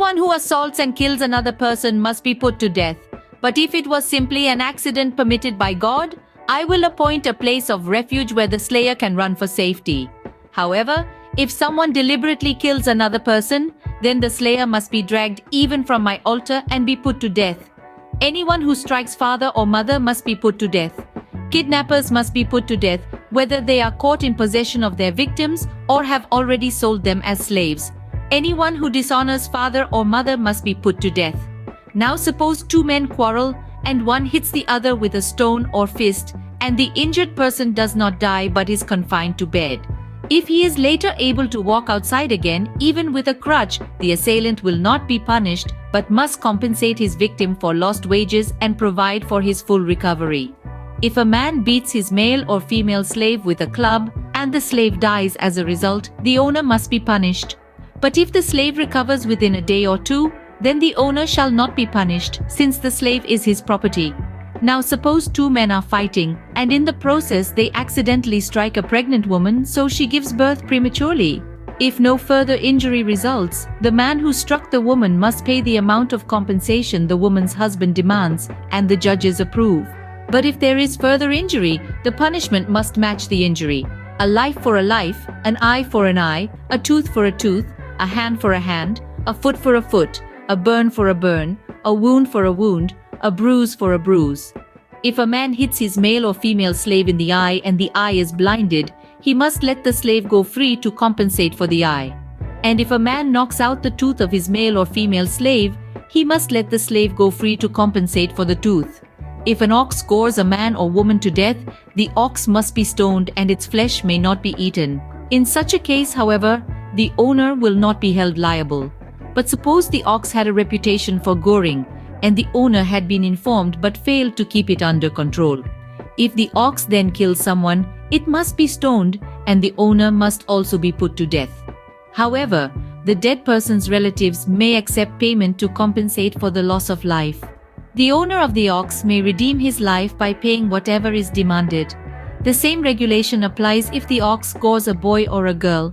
Anyone who assaults and kills another person must be put to death. But if it was simply an accident permitted by God, I will appoint a place of refuge where the slayer can run for safety. However, if someone deliberately kills another person, then the slayer must be dragged even from my altar and be put to death. Anyone who strikes father or mother must be put to death. Kidnappers must be put to death, whether they are caught in possession of their victims or have already sold them as slaves. Anyone who dishonors father or mother must be put to death. Now suppose two men quarrel and one hits the other with a stone or fist, and the injured person does not die but is confined to bed. If he is later able to walk outside again, even with a crutch, the assailant will not be punished but must compensate his victim for lost wages and provide for his full recovery. If a man beats his male or female slave with a club and the slave dies as a result, the owner must be punished. But if the slave recovers within a day or two, then the owner shall not be punished, since the slave is his property. Now suppose two men are fighting, and in the process they accidentally strike a pregnant woman, so she gives birth prematurely. If no further injury results, the man who struck the woman must pay the amount of compensation the woman's husband demands, and the judges approve. But if there is further injury, the punishment must match the injury. A life for a life, an eye for an eye, a tooth for a tooth, a hand for a hand, a foot for a foot, a burn for a burn, a wound for a wound, a bruise for a bruise. If a man hits his male or female slave in the eye and the eye is blinded, he must let the slave go free to compensate for the eye. And if a man knocks out the tooth of his male or female slave, he must let the slave go free to compensate for the tooth. If an ox gores a man or woman to death, the ox must be stoned and its flesh may not be eaten. In such a case, however, the owner will not be held liable. But suppose the ox had a reputation for goring, and the owner had been informed but failed to keep it under control. If the ox then kills someone, it must be stoned, and the owner must also be put to death. However, the dead person's relatives may accept payment to compensate for the loss of life. The owner of the ox may redeem his life by paying whatever is demanded. The same regulation applies if the ox gores a boy or a girl.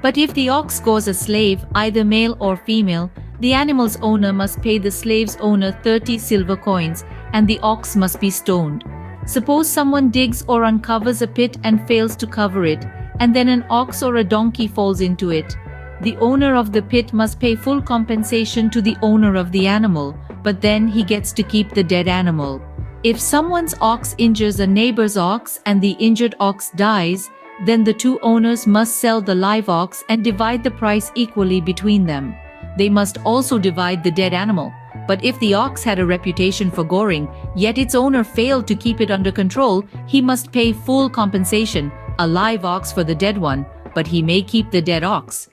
But if the ox gores a slave, either male or female, the animal's owner must pay the slave's owner 30 silver coins, and the ox must be stoned. Suppose someone digs or uncovers a pit and fails to cover it, and then an ox or a donkey falls into it. The owner of the pit must pay full compensation to the owner of the animal, but then he gets to keep the dead animal. If someone's ox injures a neighbor's ox and the injured ox dies, then the two owners must sell the live ox and divide the price equally between them. They must also divide the dead animal. But if the ox had a reputation for goring, yet its owner failed to keep it under control, he must pay full compensation, a live ox for the dead one, but he may keep the dead ox.